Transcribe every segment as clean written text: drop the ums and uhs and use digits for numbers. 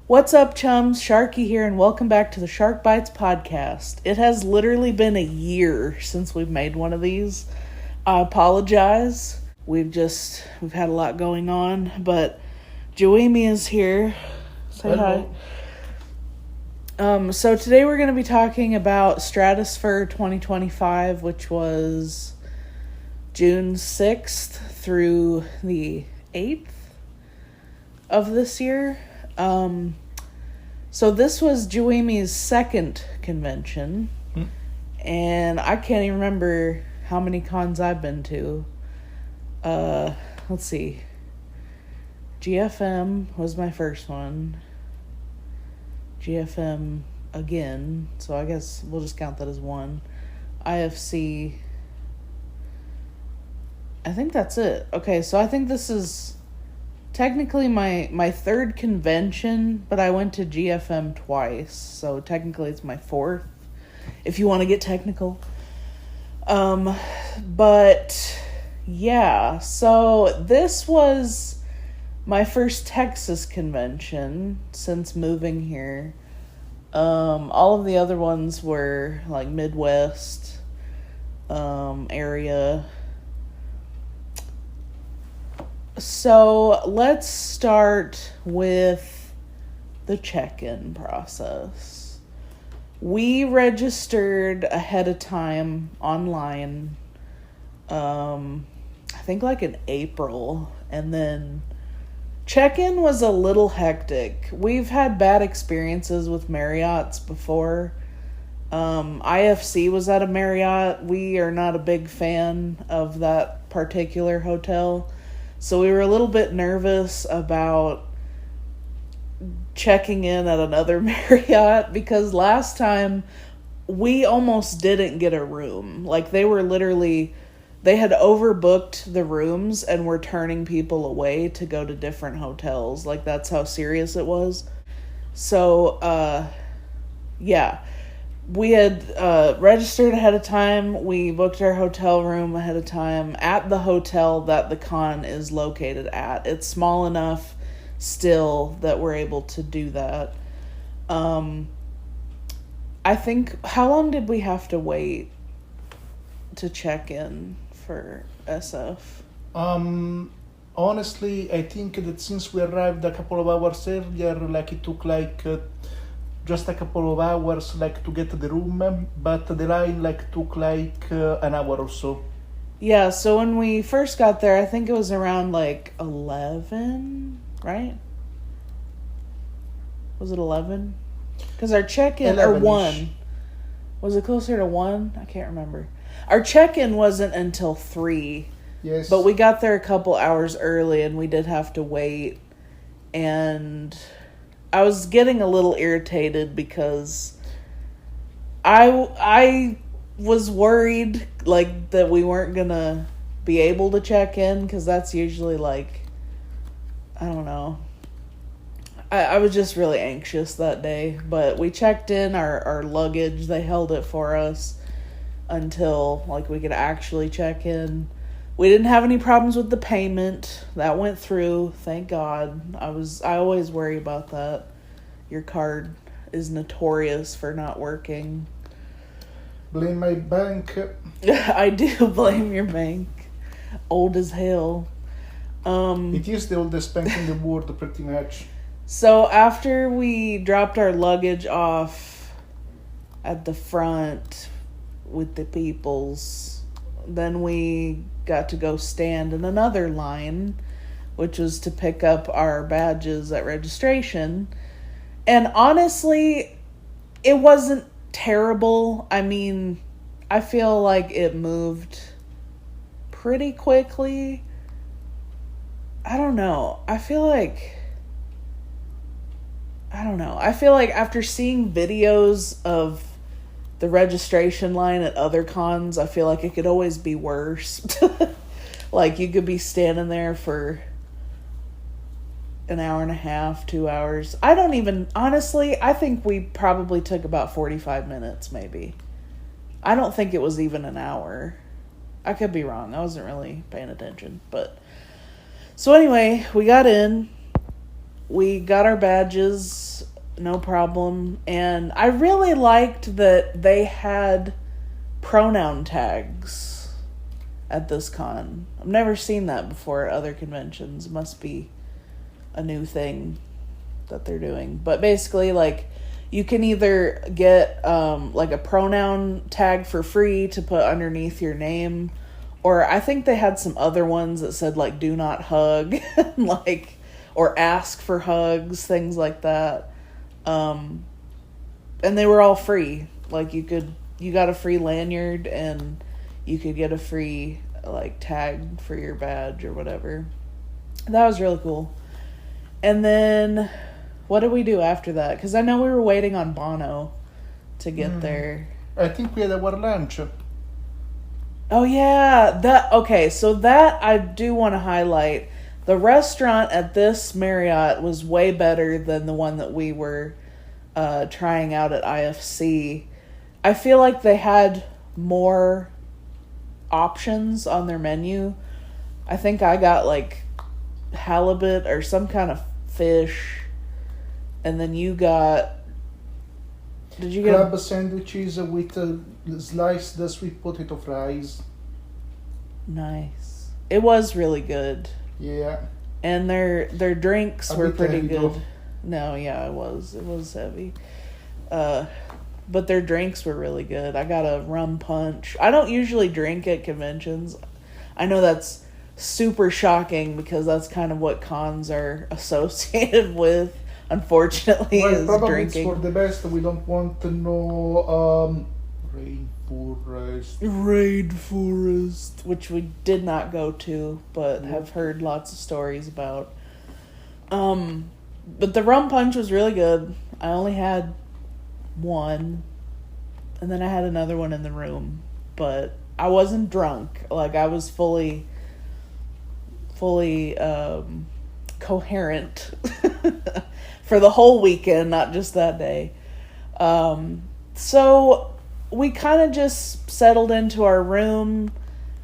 What's up, chums? Sharky here, and welcome back to the Shark Bites podcast. It has literally been a year since we've made one of these. I apologize. We've had a lot going on, but Juimy is here. Say Hello. Hi. So today we're going to be talking about StratosFur 2025, which was June 6th through the 8th of this year. So this was Juimy's second convention, and I can't even remember how many cons I've been to. Let's see. GFM was my first one. GFM again, so I guess we'll just count that as one. IFC, I think that's it. Okay, so I think this is technically my third convention, but I went to GFM twice, so technically it's my fourth, if you want to get technical. But yeah, so this was my first Texas convention since moving here. All of the other ones were like Midwest area. So let's start with the check-in process. We registered ahead of time online, I think like in April, and then check-in was a little hectic. We've had bad experiences with Marriott's before. IFC was at a Marriott. We are not a big fan of that particular hotel. So we were a little bit nervous about checking in at another Marriott because last time we almost didn't get a room. Like they had overbooked the rooms and were turning people away to go to different hotels. Like that's how serious it was. So, yeah. We had registered ahead of time. We booked our hotel room ahead of time at the hotel that the con is located at. It's small enough still that we're able to do that. I think, how long did we have to wait to check in for SF? Honestly, I think that since we arrived a couple of hours earlier, like it took just a couple of hours to get to the room, but the line took an hour or so. Yeah, so when we first got there, I think it was around 11, right? Was it 11? Because our check-in, or 1. Was it closer to 1? I can't remember. Our check-in wasn't until 3. Yes. But we got there a couple hours early and we did have to wait. And I was getting a little irritated because I was worried that we weren't gonna be able to check in because that's usually I don't know. I was just really anxious that day, but we checked in our luggage. They held it for us until we could actually check in. We didn't have any problems with the payment. That went through, thank God. I always worry about that. Your card is notorious for not working. Blame my bank. I do blame your bank. Old as hell. It is the oldest bank in the world, pretty much. So after we dropped our luggage off at the front with the peoples, then we got to go stand in another line, which was to pick up our badges at registration. And honestly, it wasn't terrible. I mean, I feel like it moved pretty quickly. I don't know. I feel like after seeing videos of the registration line at other cons, I feel like it could always be worse. You could be standing there for an hour and a half, 2 hours. Honestly, I think we probably took about 45 minutes, maybe. I don't think it was even an hour. I could be wrong. I wasn't really paying attention. So anyway, we got in. we got our badges, no problem. And I really liked that they had pronoun tags at this con. I've never seen that before at other conventions. It must be a new thing that they're doing. But basically, like, you can either get like a pronoun tag for free to put underneath your name, or I think they had some other ones that said like do not hug, like, or ask for hugs, things like that. And they were all free. Like, you got a free lanyard and you could get a free like tag for your badge or whatever. That was really cool. And then what did we do after that? Because I know we were waiting on Bono to get there. I think we had our lunch. Oh, yeah. Okay, so that I do want to highlight. The restaurant at this Marriott was way better than the one that we were trying out at IFC. I feel like they had more options on their menu. I think I got like halibut or some kind of fish. And then you got... Did you get... Crab sandwiches with sliced sweet potato fries. Nice. It was really good. Yeah. And their drinks were pretty good. Though. No, yeah, it was. It was heavy. But their drinks were really good. I got a rum punch. I don't usually drink at conventions. I know that's super shocking because that's kind of what cons are associated with. Unfortunately, well, is probably drinking. It's for the best. We don't want to know Rainforest, which we did not go to, but have heard lots of stories about. But the rum punch was really good. I only had one, and then I had another one in the room, but I wasn't drunk. Like, I was fully coherent for the whole weekend, not just that day. So we kind of just settled into our room.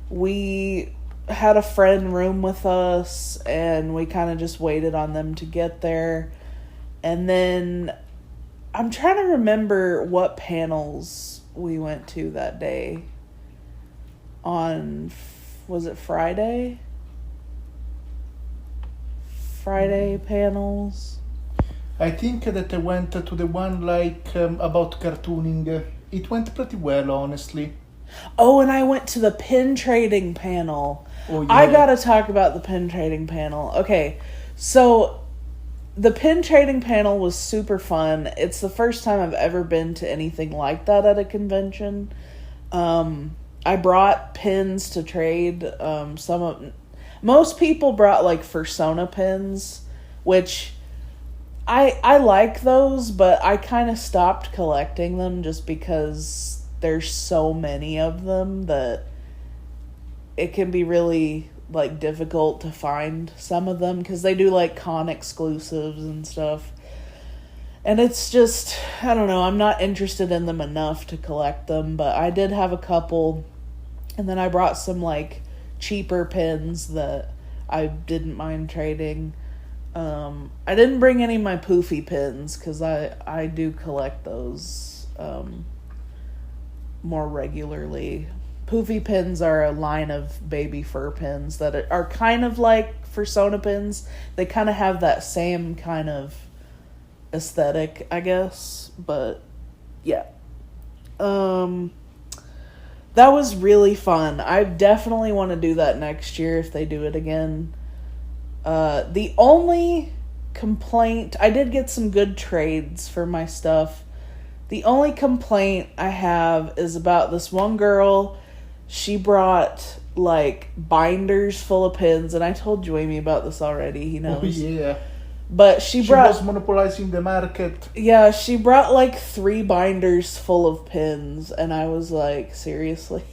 We had a friend room with us, and we kind of just waited on them to get there. And then I'm trying to remember what panels we went to that day. Was it Friday? Friday panels. I think that I went to the one like about cartooning. It went pretty well, honestly. Oh, and I went to the pin trading panel. Oh, yeah. I gotta talk about the pin trading panel. Okay, so the pin trading panel was super fun. It's the first time I've ever been to anything like that at a convention. I brought pins to trade. Most people brought like Fursona pins, which I like those, but I kind of stopped collecting them just because there's so many of them that it can be really like difficult to find some of them because they do like con exclusives and stuff. And it's just, I don't know, I'm not interested in them enough to collect them, but I did have a couple. And then I brought some like cheaper pins that I didn't mind trading. I didn't bring any of my poofy pins because I do collect those more regularly. Poofy pins are a line of baby fur pins that are kind of like Fursona pins. They kind of have that same kind of aesthetic, I guess. But yeah. That was really fun. I definitely want to do that next year if they do it again. The only complaint... I did get some good trades for my stuff. The only complaint I have is about this one girl. She brought, like, binders full of pins, and I told Juimy about this already. He knows. Oh, yeah. But she was monopolizing the market. Yeah, she brought like 3 binders full of pins, and I was like, seriously?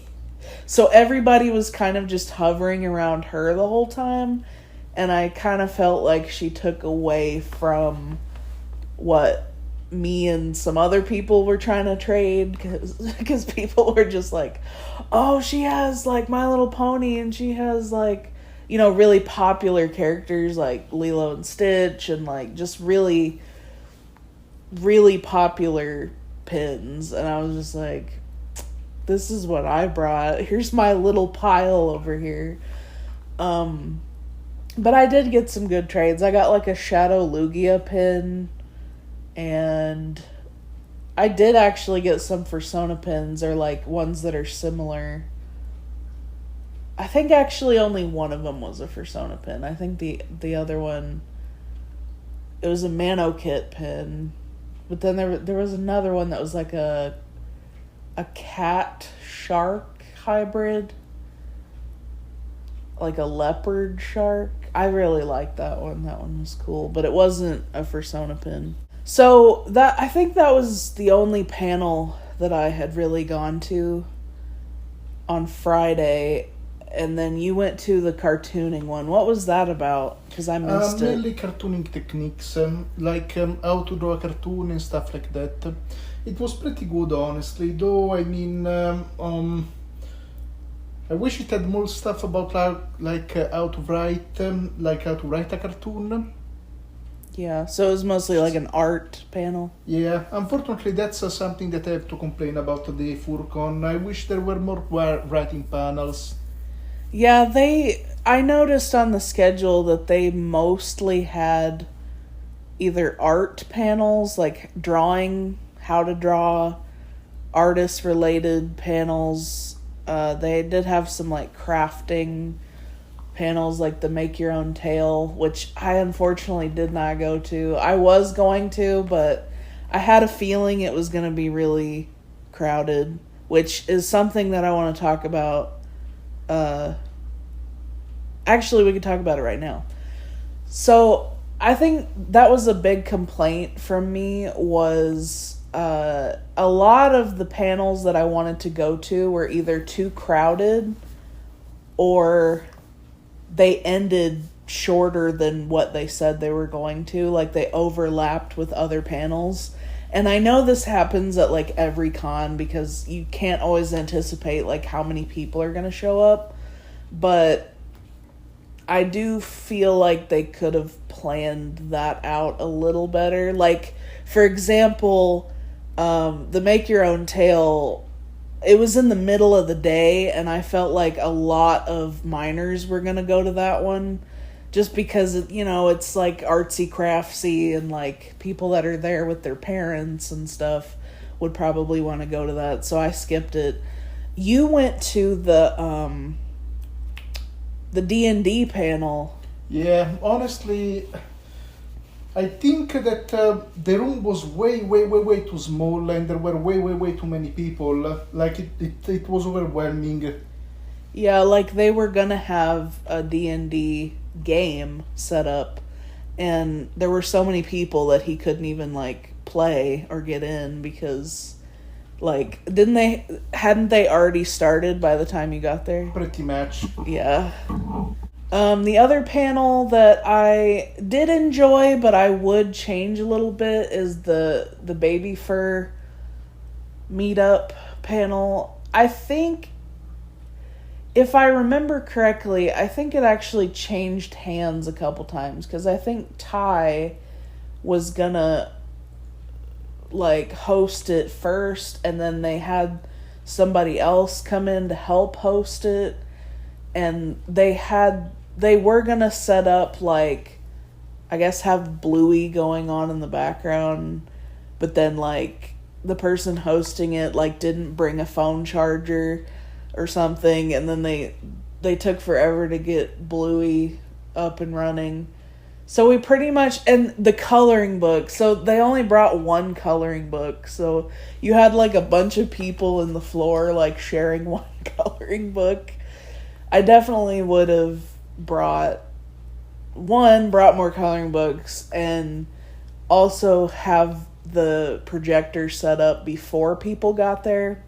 So everybody was kind of just hovering around her the whole time, and I kind of felt like she took away from what me and some other people were trying to trade, because people were just like, oh, she has like My Little Pony, and she has like really popular characters like Lilo and Stitch and like just really, really popular pins. And I was just like, this is what I brought. Here's my little pile over here. But I did get some good trades. I got like a Shadow Lugia pin, and I did actually get some Persona pins, or like ones that are similar. I think actually only one of them was a Persona pin. I think the other one, it was a Mano Kit pin. But then there was another one that was like a cat shark hybrid, like a leopard shark. I really liked that one. That one was cool, but it wasn't a Persona pin. So I think that was the only panel that I had really gone to on Friday. And then you went to the cartooning one. What was that about? Because I missed it. Mainly cartooning techniques, like how to draw a cartoon and stuff like that. It was pretty good, honestly. Though, I mean, I wish it had more stuff about how to write, how to write a cartoon. Yeah, so it was mostly like an art panel. Yeah, unfortunately, that's something that I have to complain about the Furcon. I wish there were more writing panels. Yeah, I noticed on the schedule that they mostly had either art panels, like drawing, how to draw, artist-related panels. They did have some, like, crafting panels, like the Make Your Own Tale, which I unfortunately did not go to. I was going to, but I had a feeling it was going to be really crowded, which is something that I want to talk about. Actually, we could talk about it right now. So, I think that was a big complaint from me, was a lot of the panels that I wanted to go to were either too crowded or they ended shorter than what they said they were going to. Like, they overlapped with other panels. And I know this happens at, like, every con because you can't always anticipate, like, how many people are going to show up. But I do feel like they could have planned that out a little better. Like, for example, the Make Your Own Tale, it was in the middle of the day, and I felt like a lot of minors were going to go to that one. Just because, it's like artsy craftsy, and like people that are there with their parents and stuff would probably want to go to that. So I skipped it. You went to the D&D panel. Yeah, honestly, I think that the room was way, way, way, way too small, and there were way, way, way too many people. Like, it was overwhelming. Yeah, like they were gonna have a D&D game set up, and there were so many people that he couldn't even, like, play or get in because, like, hadn't they already started by the time you got there? Pretty much. Yeah. The other panel that I did enjoy, but I would change a little bit, is the baby fur meetup panel. I think, if I remember correctly, I think it actually changed hands a couple times, because I think Ty was gonna, like, host it first, and then they had somebody else come in to help host it, and they were gonna set up, like, I guess have Bluey going on in the background, but then, like, the person hosting it, like, didn't bring a phone charger or something, and then they took forever to get Bluey up and running. So we pretty much, and the coloring book, so they only brought one coloring book, so you had, like, a bunch of people in the floor, like, sharing one coloring book. I definitely would have brought more coloring books, and also have the projector set up before people got there.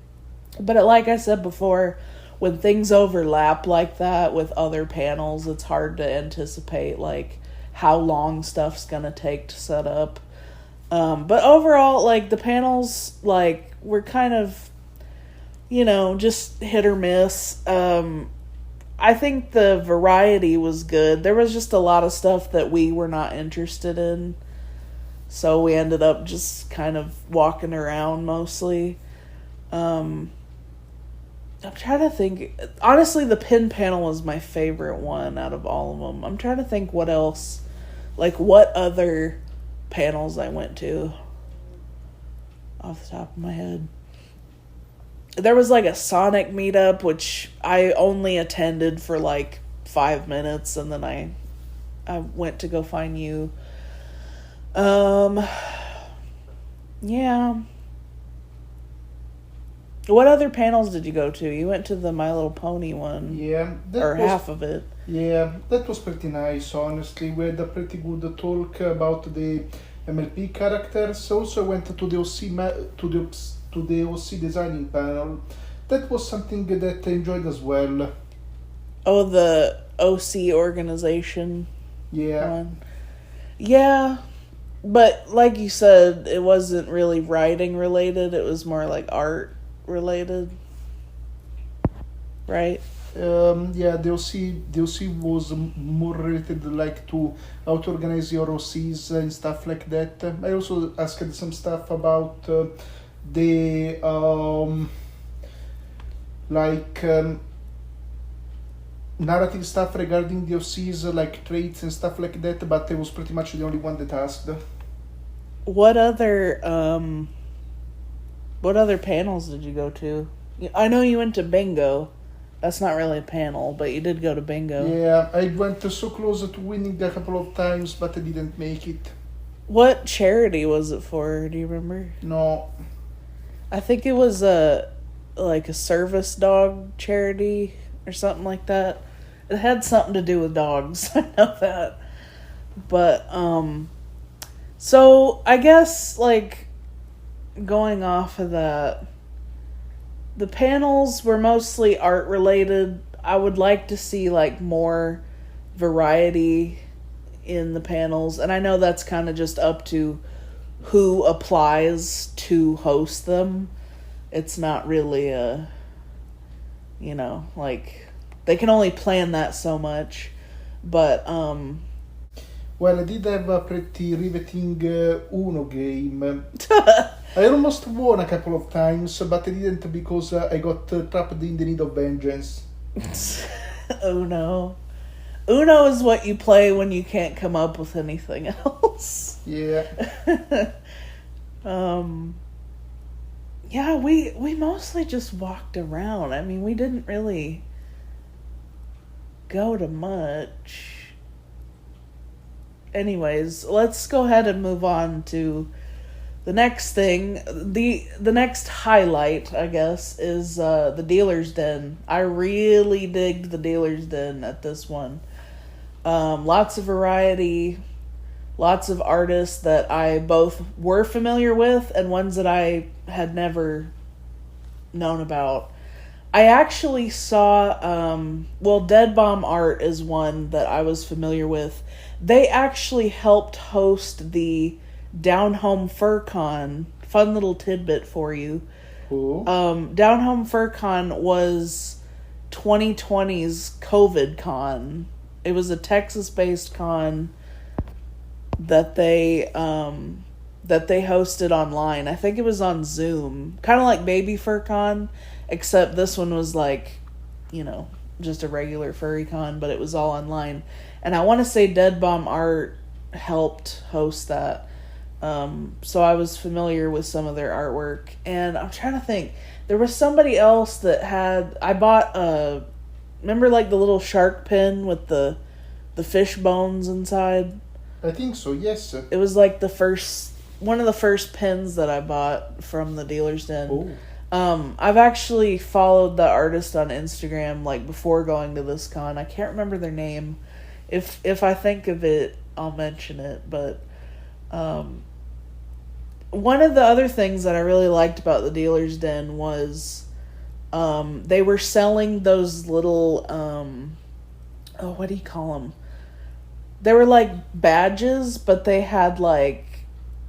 But like I said before, when things overlap like that with other panels, it's hard to anticipate, like, how long stuff's gonna take to set up. But overall, like, the panels, like, were kind of, just hit or miss. I think the variety was good. There was just a lot of stuff that we were not interested in. So we ended up just kind of walking around mostly. I'm trying to think. Honestly, the pin panel was my favorite one out of all of them. I'm trying to think what else, like what other panels I went to off the top of my head. There was like a Sonic meetup, which I only attended for like 5 minutes, and then I went to go find you. Yeah. What other panels did you go to? You went to the My Little Pony one. Yeah. Half of it. Yeah, that was pretty nice, honestly. We had a pretty good talk about the MLP characters. Also went to the OC designing panel. That was something that I enjoyed as well. Oh, the OC organization. Yeah. One. Yeah. But like you said, it wasn't really writing related. It was more like art related. Right? Yeah, the OC was more related like to how to organize your OCs and stuff like that. I also asked some stuff about the narrative stuff regarding the OCs, like traits and stuff like that, but I was pretty much the only one that asked. What other panels did you go to? I know you went to bingo. That's not really a panel, but you did go to bingo. Yeah, I went so close to winning a couple of times, but I didn't make it. What charity was it for? Do you remember? No. I think it was a service dog charity or something like that. It had something to do with dogs. I know that. But so I guess like going off of that, the panels were mostly art related. I would like to see like more variety in the panels, and I know that's kind of just up to who applies to host them. It's not really a, like they can only plan that so much. But well, I did have a pretty riveting Uno game. I almost won a couple of times, but I didn't because I got trapped in the need of vengeance. Uno is what you play when you can't come up with anything else. Yeah. Yeah, we mostly just walked around. I mean, we didn't really go to much. Anyways, let's go ahead and move on to the next thing. The next highlight, I guess, is the Dealer's Den. I really digged the Dealer's Den at this one. Lots of variety, lots of artists that I both were familiar with and ones that I had never known about. I actually saw, Dead Bomb Art is one that I was familiar with. They actually helped host the Down Home FurCon. Fun little tidbit for you. Cool. Down Home FurCon was 2020's COVID con. It was a Texas-based con that they hosted online. I think it was on Zoom. Kind of like Baby FurCon, except this one was like, just a regular furry con, but it was all online. And I want to say Dead Bomb Art helped host that. So I was familiar with some of their artwork. And I'm trying to think. There was somebody else that had... I bought a... Remember like the little shark pin with the fish bones inside? I think so, yes. It was like one of the first pins that I bought from the Dealer's Den. Oh. I've actually followed the artist on Instagram like before going to this con. I can't remember their name. If I think of it, I'll mention it. But one of the other things that I really liked about the Dealer's Den was they were selling those little what do you call them? They were like badges, but they had like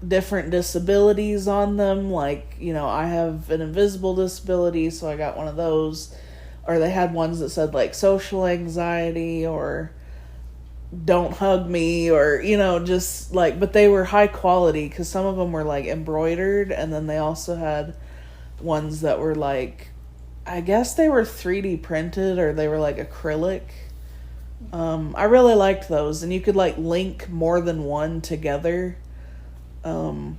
different disabilities on them. Like, I have an invisible disability, so I got one of those. or they had ones that said like social anxiety or don't hug me, or, you know, just like, but they were high quality because some of them were like embroidered, and then they also had ones that were like, I guess they were 3D printed, or they were like acrylic. I really liked those, and you could like link more than one together. They were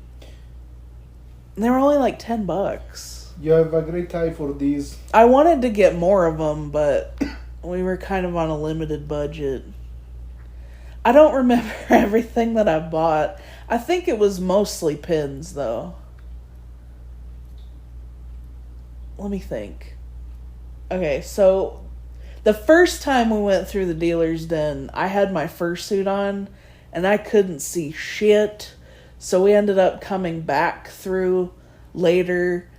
only like $10. You have a great eye for these. I wanted to get more of them, but we were kind of on a limited budget. I don't remember everything that I bought. I think it was mostly pins, though. Let me think. Okay, so the first time we went through the dealer's den, I had my fursuit on, and I couldn't see shit. So we ended up coming back through later.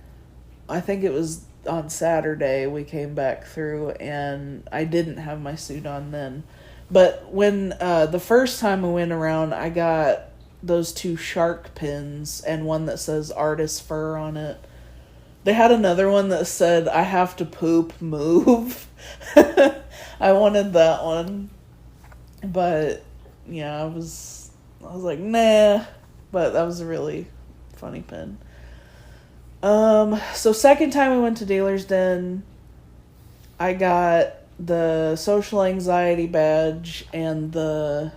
I think it was on Saturday we came back through, and I didn't have my suit on then. But when the first time we went around, I got those 2 shark pins and one that says StratosFur on it. They had another one that said, I have to poop, move. I wanted that one. But, yeah, I was like, nah. But that was a really funny pin. So second time we went to Dealer's Den, I got the social anxiety badge and the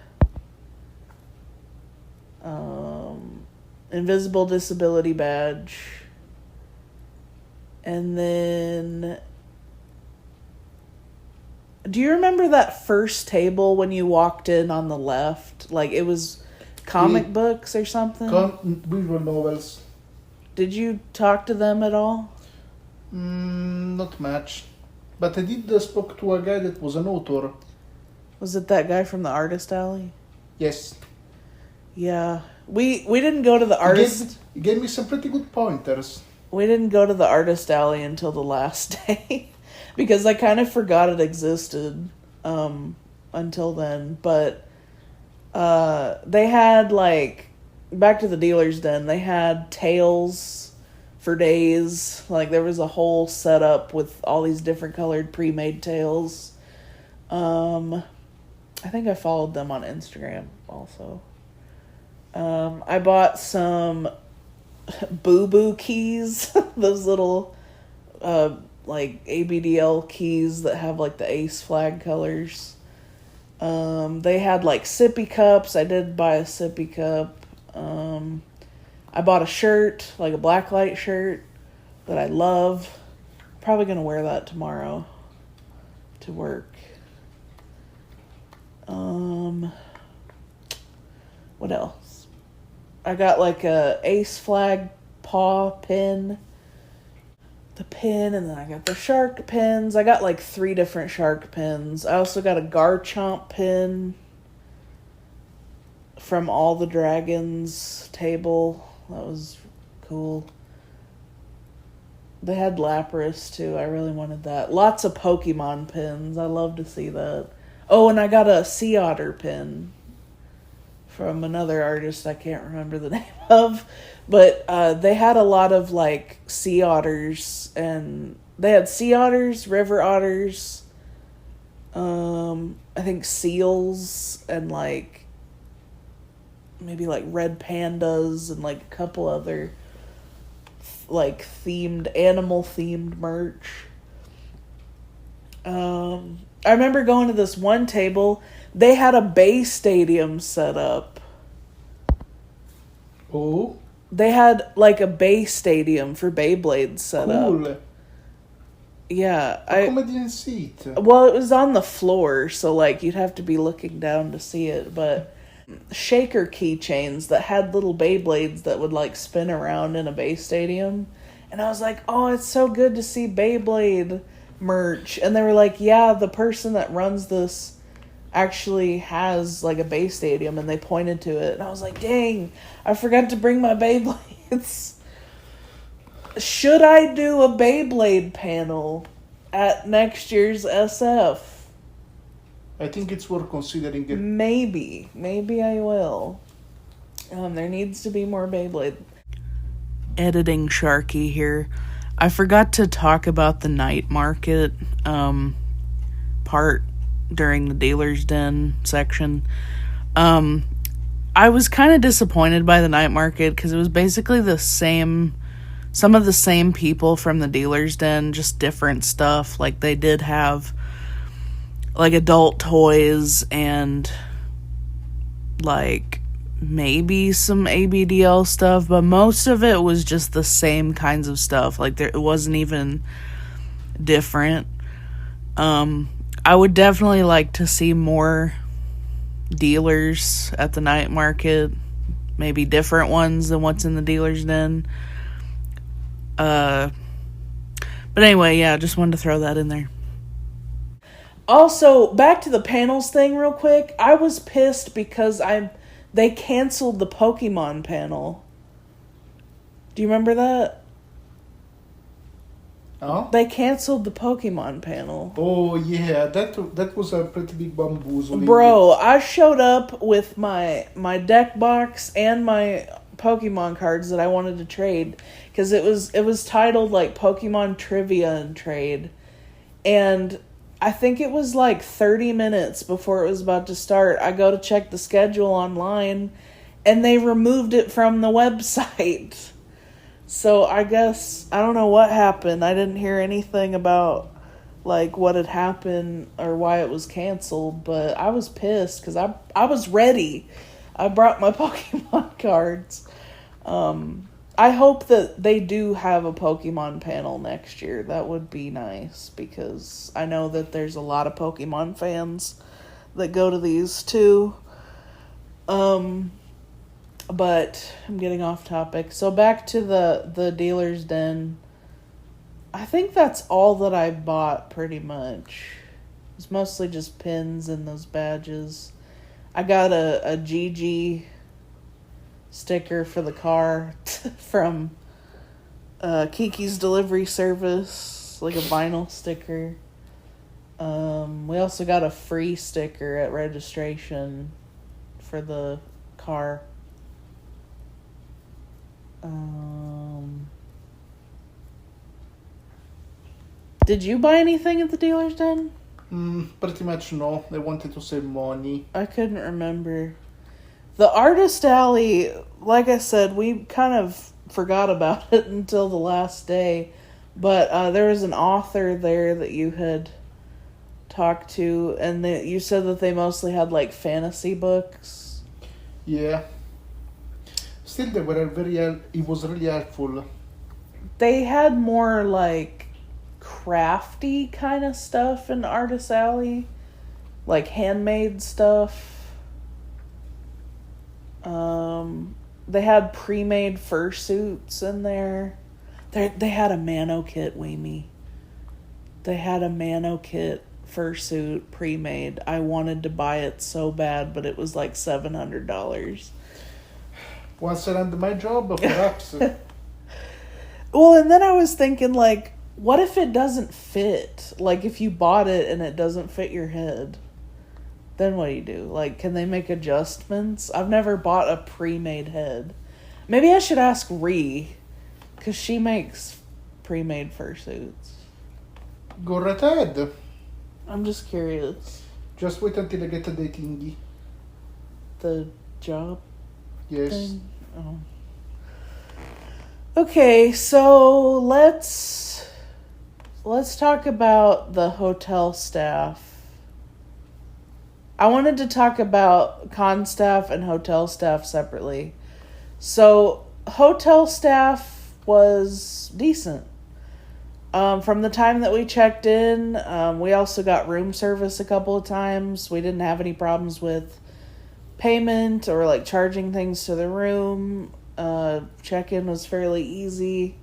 invisible disability badge. And then, do you remember that first table when you walked in on the left? Like it was comic books or something? Visual novels. Did you talk to them at all? Not much. But I did spoke to a guy that was an author. Was it that guy from the Artist Alley? Yes. Yeah. We didn't go to the artist... He gave me some pretty good pointers. We didn't go to the Artist Alley until the last day. Because I kind of forgot it existed until then. But they had, like... Back to the Dealer's Den, they had tails for days. Like, there was a whole setup with all these different colored pre-made tails. I think I followed them on Instagram also. I bought some boo-boo keys. Those little, like, ABDL keys that have, like, the ace flag colors. They had, like, sippy cups. I did buy a sippy cup. I bought a shirt, like a blacklight shirt that I love. Probably going to wear that tomorrow to work. What else? I got like a ace flag paw pin. The pin, and then I got the shark pins. I got like 3 different shark pins. I also got a Garchomp pin from All the Dragons table. That was cool. They had Lapras too. I really wanted that. Lots of Pokemon pins. I love to see that. Oh, and I got a Sea Otter pin from another artist I can't remember the name of. But they had a lot of like sea otters, and they had sea otters, river otters, I think seals, and like maybe like red pandas and like a couple other like animal themed merch. I remember going to this one table. They had a Bay Stadium set up. Oh? They had like a Bay Stadium for Beyblades set up. Cool. Yeah. How come I didn't see it? Well, it was on the floor, so like you'd have to be looking down to see it, but shaker keychains that had little Beyblades that would like spin around in a Bay Stadium. And I was like, oh, it's so good to see Beyblade merch. And they were like, yeah, the person that runs this actually has like a Bay Stadium, and they pointed to it. And I was like, dang, I forgot to bring my Beyblades. Should I do a Beyblade panel at next year's SF? I think it's worth considering it. Maybe I will. There needs to be more Beyblade. Editing Sharky here. I forgot to talk about the night market part during the dealer's den section. I was kind of disappointed by the night market because it was basically some of the same people from the dealer's den, just different stuff. Like, they did have like adult toys and like maybe some ABDL stuff, but most of it was just the same kinds of stuff. Like, it wasn't even different. I would definitely like to see more dealers at the night market, maybe different ones than what's in the dealer's den. But anyway, yeah, just wanted to throw that in there. Also, back to the panels thing real quick. I was pissed because they canceled the Pokemon panel. Do you remember that? Oh? They canceled the Pokemon panel. Oh, yeah, that was a pretty big bamboozle. Bro, I showed up with my deck box and my Pokemon cards that I wanted to trade. Because it was titled, like, Pokemon Trivia and Trade. And I think it was, like, 30 minutes before it was about to start. I go to check the schedule online, and they removed it from the website. So I guess, I don't know what happened. I didn't hear anything about, like, what had happened or why it was canceled, but I was pissed because I was ready. I brought my Pokemon cards. I hope that they do have a Pokemon panel next year. That would be nice because I know that there's a lot of Pokemon fans that go to these too. But I'm getting off topic. So back to the dealer's den. I think that's all that I bought pretty much. It's mostly just pins and those badges. I got a GG sticker for the car from Kiki's Delivery Service, like a vinyl sticker. We also got a free sticker at registration for the car. Did you buy anything at the dealer's den? Pretty much no. They wanted to save money. I couldn't remember. The Artist Alley, like I said, we kind of forgot about it until the last day. But there was an author there that you had talked to, and you said that they mostly had, like, fantasy books. Yeah. Still, they were it was really helpful. They had more, like, crafty kind of stuff in Artist Alley. Like, handmade stuff. They had pre-made fursuits in there. They had a Mano kit, Juimy. They had a Mano kit fursuit pre-made. I wanted to buy it so bad, but it was like $700. Once I land my job, perhaps. Well, and then I was thinking, like, what if it doesn't fit? Like, if you bought it and it doesn't fit your head, then what do you do? Like, can they make adjustments? I've never bought a pre-made head. Maybe I should ask Ree, because she makes pre-made fursuits. Go right ahead. I'm just curious. Just wait until I get the thingy. The job Yes. thing? Oh. Okay, so let's talk about the hotel staff. I wanted to talk about con staff and hotel staff separately. So, hotel staff was decent. From the time that we checked in, we also got room service a couple of times. We didn't have any problems with payment or, like, charging things to the room. Check-in was fairly easy.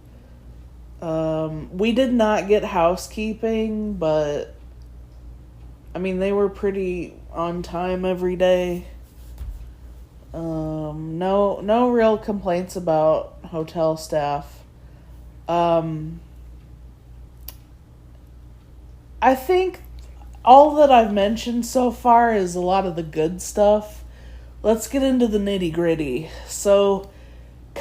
We did not get housekeeping, but I mean, they were pretty on time every day. No real complaints about hotel staff. I think all that I've mentioned so far is a lot of the good stuff. Let's get into the nitty-gritty. So,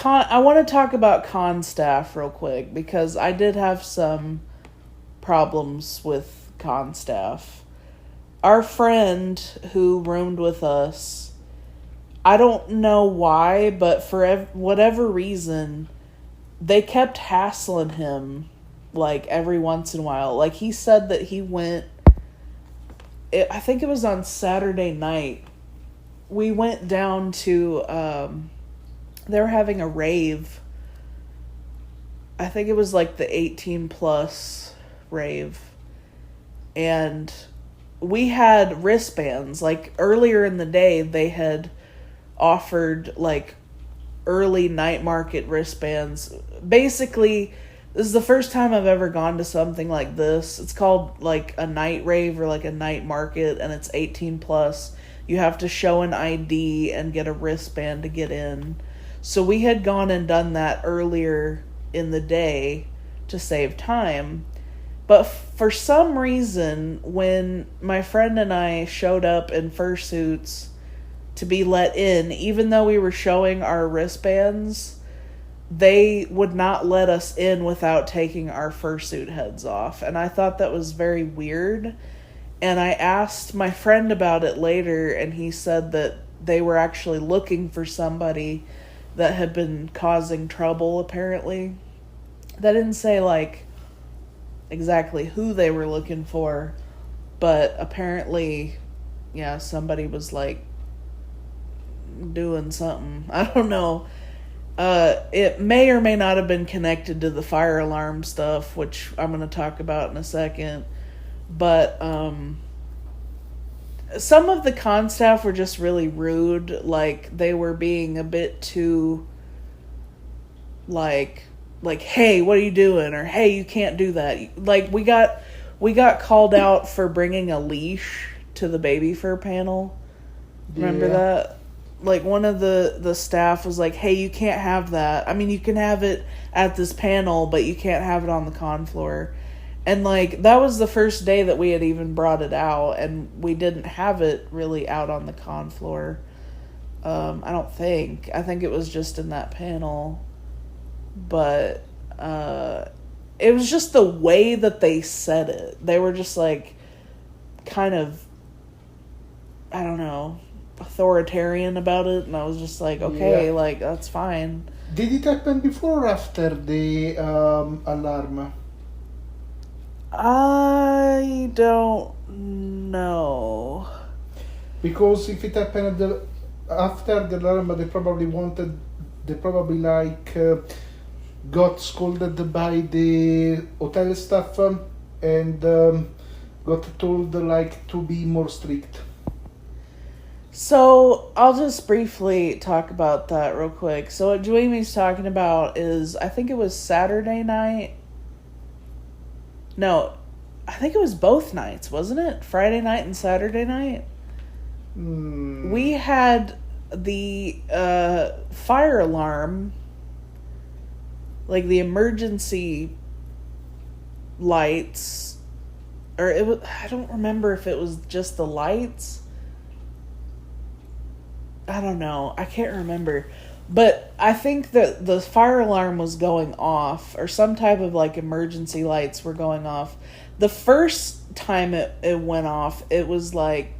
I want to talk about con staff real quick because I did have some problems with con staff. Our friend who roomed with us, I don't know why, but for whatever reason, they kept hassling him, like, every once in a while. Like, he said that he went, I think it was on Saturday night, we went down to, they were having a rave. I think it was like the 18 plus rave. And we had wristbands. Like, earlier in the day, they had offered, like, early night market wristbands. Basically, this is the first time I've ever gone to something like this. It's called, like, a night rave or, like, a night market, and it's 18 plus. You have to show an ID and get a wristband to get in. So we had gone and done that earlier in the day to save time. But for some reason, when my friend and I showed up in fursuits to be let in, even though we were showing our wristbands, they would not let us in without taking our fursuit heads off. And I thought that was very weird. And I asked my friend about it later, and he said that they were actually looking for somebody that had been causing trouble, apparently. They didn't say, like, exactly who they were looking for, but apparently, yeah, somebody was, like, doing something. I don't know. It may or may not have been connected to the fire alarm stuff, which I'm going to talk about in a second. But, some of the con staff were just really rude. Like, they were being a bit too, like, hey, what are you doing? Or, hey, you can't do that. Like, we got called out for bringing a leash to the baby fur panel. Remember that? Like, one of the staff was like, hey, you can't have that. I mean, you can have it at this panel, but you can't have it on the con floor. And, like, that was the first day that we had even brought it out, and we didn't have it really out on the con floor. I don't think. I think it was just in that panel. But, it was just the way that they said it. They were just, like, kind of, I don't know, authoritarian about it, and I was just like, okay, like, that's fine. Did it happen before or after the alarm? I don't know. Because if it happened after the alarm, they probably like got scolded by the hotel staff and got told like to be more strict. So, I'll just briefly talk about that real quick. So, what Juimy's talking about is, I think it was Saturday night. No, I think it was both nights, wasn't it? Friday night and Saturday night? We had the fire alarm, like the emergency lights, or it was, I don't remember if it was just the lights. I don't know. I can't remember. But I think that the fire alarm was going off, or some type of, like, emergency lights were going off. The first time it went off, it was, like,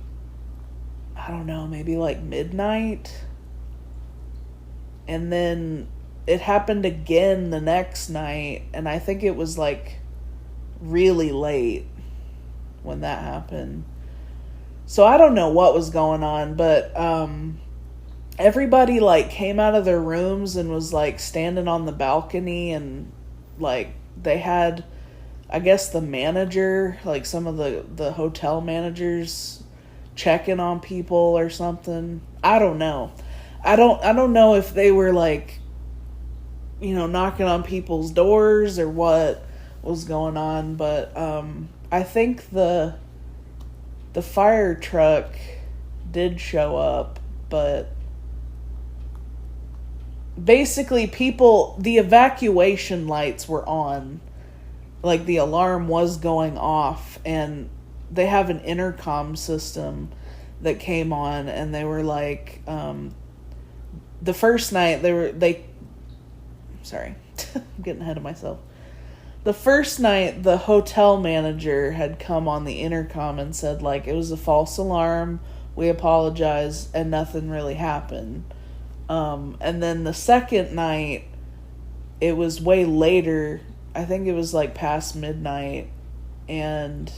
I don't know, maybe, like, midnight. And then it happened again the next night, and I think it was, like, really late when that happened. So I don't know what was going on, but, everybody, like, came out of their rooms and was, like, standing on the balcony, and, like, they had, I guess, the manager, like, some of the hotel managers checking on people or something. I don't know. I don't know if they were, like, you know, knocking on people's doors or what was going on, but, I think the fire truck did show up, but basically the evacuation lights were on. Like, the alarm was going off, and they have an intercom system that came on, and they were like, the first night they sorry, I'm getting ahead of myself. The first night, the hotel manager had come on the intercom and said, like, it was a false alarm, we apologize, and nothing really happened. And then the second night, it was way later, I think it was, like, past midnight, and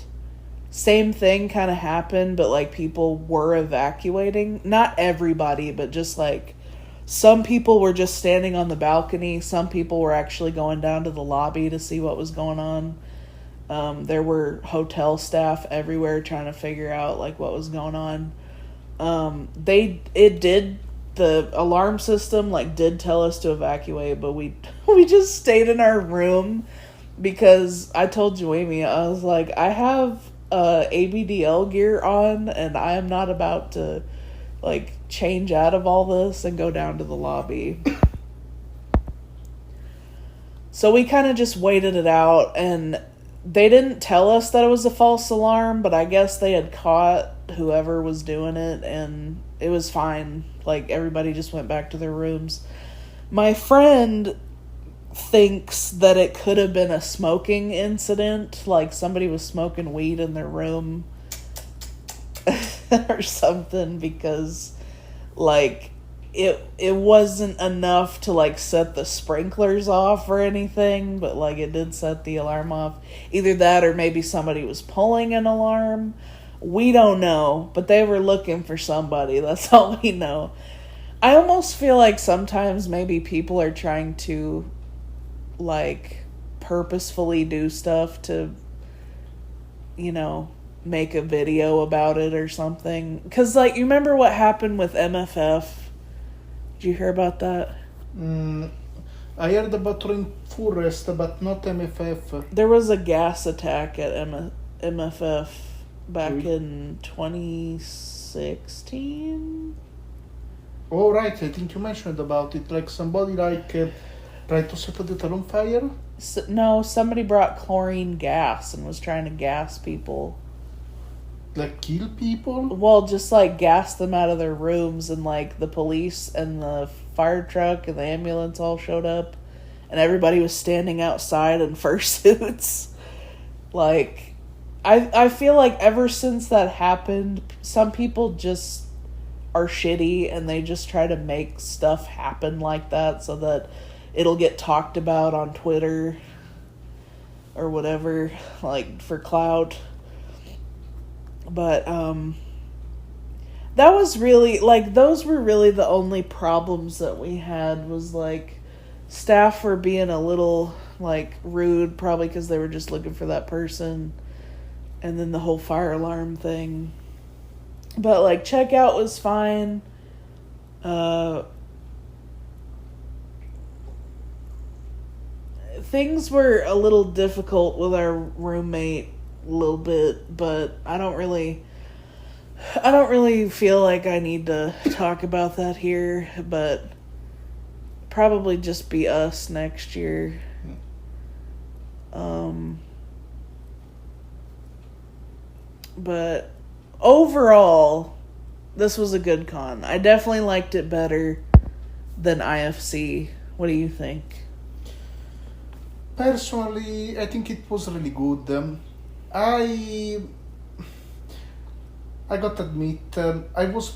same thing kind of happened, but, like, people were evacuating. Not everybody, but just, like, some people were just standing on the balcony. Some people were actually going down to the lobby to see what was going on. There were hotel staff everywhere trying to figure out, like, what was going on. The alarm system, like, did tell us to evacuate, but we just stayed in our room because I told Juimy, I was like, I have ABDL gear on and I am not about to, like, change out of all this and go down to the lobby. So we kind of just waited it out, and they didn't tell us that it was a false alarm, but I guess they had caught whoever was doing it, and it was fine. Like, everybody just went back to their rooms. My friend thinks that it could have been a smoking incident, like somebody was smoking weed in their room or something, because, like, it wasn't enough to, like, set the sprinklers off or anything, but, like, it did set the alarm off. Either that or maybe somebody was pulling an alarm. We don't know, but they were looking for somebody. That's all we know. I almost feel like sometimes maybe people are trying to, like, purposefully do stuff to, you know, make a video about it or something. Because, like, you remember what happened with MFF? Did you hear about that? I heard about Rainforest, but not MFF. There was a gas attack at MFF back in 2016. Oh, right, I think you mentioned about it. Like, somebody, like, tried to set it on fire? No, somebody brought chlorine gas and was trying to gas people. Like, kill people? Well, just, like, gas them out of their rooms, and, like, the police and the fire truck and the ambulance all showed up, and everybody was standing outside in fursuits. Like, I feel like ever since that happened, some people just are shitty, and they just try to make stuff happen like that so that it'll get talked about on Twitter or whatever, like, for clout. But, that was really, like, those were really the only problems that we had, was, like, staff were being a little, like, rude, probably because they were just looking for that person, and then the whole fire alarm thing. But, like, checkout was fine. Things were a little difficult with our roommate a little bit, but I don't really feel like I need to talk about that here, but probably just be us next year. But overall, this was a good con. I definitely liked it better than IFC. What do you think? Personally, I think it was really good. I got to admit, I was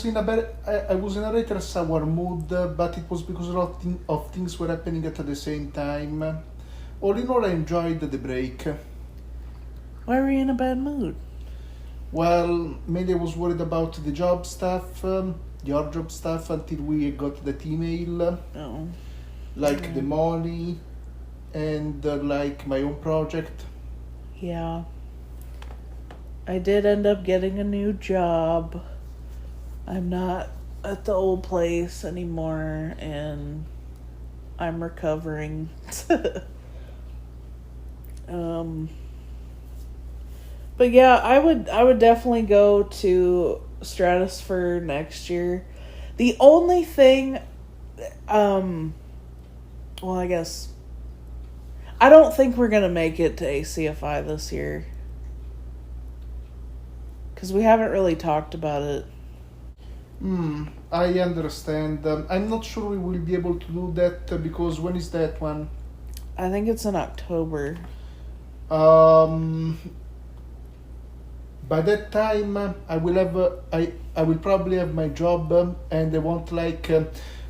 in a rather sour mood, but it was because a lot of things were happening at the same time. All in all, I enjoyed the break. Why were you in a bad mood? Well, mainly I was worried about the job stuff, your job stuff, until we got that email. Oh. Like the money and like my own project. Yeah. I did end up getting a new job. I'm not at the old place anymore, and I'm recovering. But yeah, I would definitely go to StratosFur next year. The only thing, well, I guess, I don't think we're gonna make it to ACFI this year, because we haven't really talked about it. I understand. I'm not sure we will be able to do that because when is that one? I think it's in October. Um, by that time, I will have I will probably have my job, and I won't like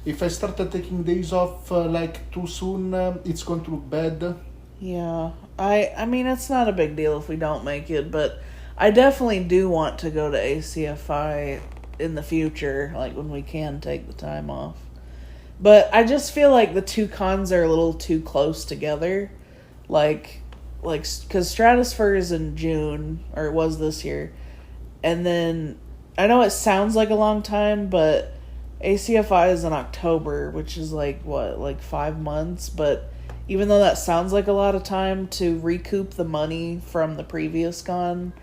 if I start taking days off like too soon, it's going to look bad. Yeah. I mean, it's not a big deal if we don't make it, but I definitely do want to go to ACFI in the future, like when we can take the time off. But I just feel like the two cons are a little too close together. Like, because StratosFur is in June, or it was this year. And then, I know it sounds like a long time, but ACFI is in October, which is like, what, like 5 months? But even though that sounds like a lot of time to recoup the money from the previous con,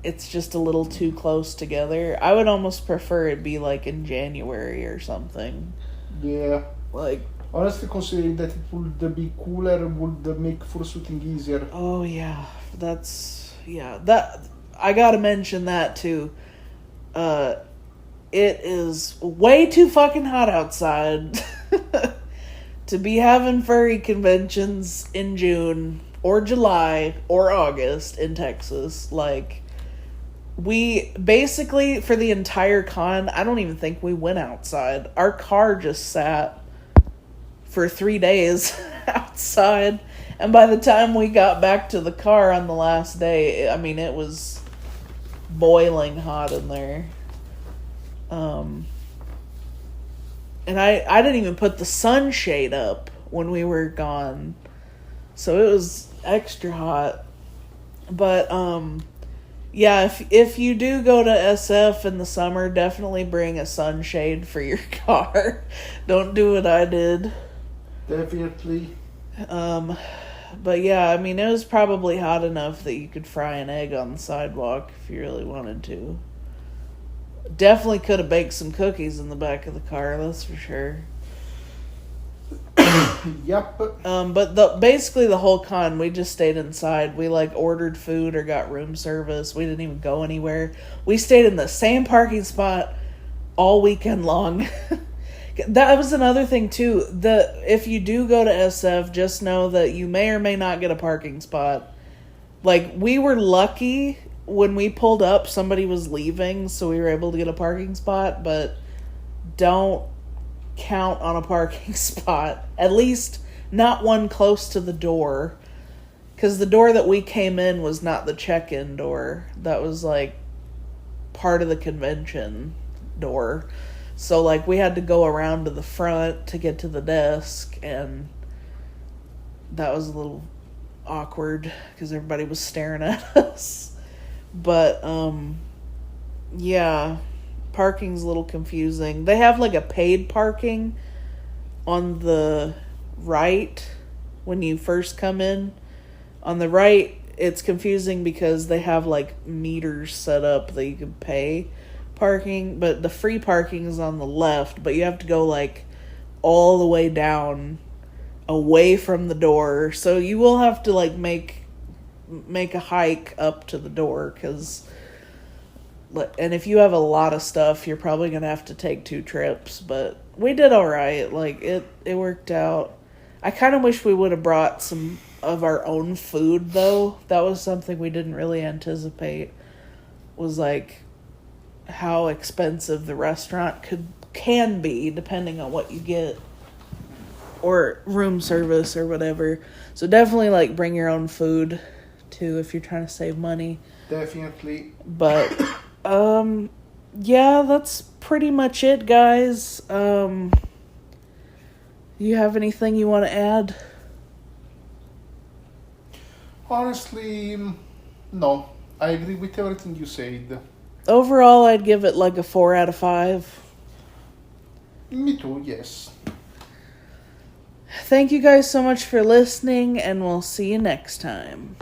it's just a little too close together. I would almost prefer it be like in January or something. Yeah. Like, honestly, considering that it would be cooler, would make fursuiting easier. oh yeah, that I gotta mention that too. It is way too fucking hot outside to be having furry conventions in June or July or August in Texas. Like, we basically, for the entire con, I don't even think we went outside. Our car just sat for 3 days outside. And by the time we got back to the car on the last day, I mean, it was boiling hot in there. And I didn't even put the sunshade up when we were gone. So it was extra hot. But, yeah, if you do go to SF in the summer, definitely bring a sunshade for your car. Don't do what I did. Definitely. But yeah, I mean, it was probably hot enough that you could fry an egg on the sidewalk if you really wanted to. Definitely could have baked some cookies in the back of the car, that's for sure. Yep. But basically the whole con, we just stayed inside. We like ordered food or got room service. We didn't even go anywhere. We stayed in the same parking spot all weekend long. That was another thing too. If you do go to SF, just know that you may or may not get a parking spot. Like, we were lucky when we pulled up, somebody was leaving, so we were able to get a parking spot, but don't count on a parking spot. At least not one close to the door. Because the door that we came in was not the check-in door. That was like part of the convention door. So like we had to go around to the front to get to the desk, and that was a little awkward because everybody was staring at us. But yeah, parking's a little confusing. They have like a paid parking on the right when you first come in. On the right, it's confusing because they have like meters set up that you can pay parking, but the free parking is on the left, but you have to go like all the way down away from the door, so you will have to like make a hike up to the door, and if you have a lot of stuff, you're probably gonna have to take 2 trips, but we did all right. Like, it worked out. I kind of wish we would have brought some of our own food, though. That was something we didn't really anticipate, was like how expensive the restaurant can be depending on what you get, or room service or whatever. So definitely like bring your own food too if you're trying to save money. Definitely. But yeah, that's pretty much it, guys. You have anything you want to add? Honestly, no. I agree with everything you said. Overall, I'd give it like a 4 out of 5. Me too, yes. Thank you guys so much for listening, and we'll see you next time.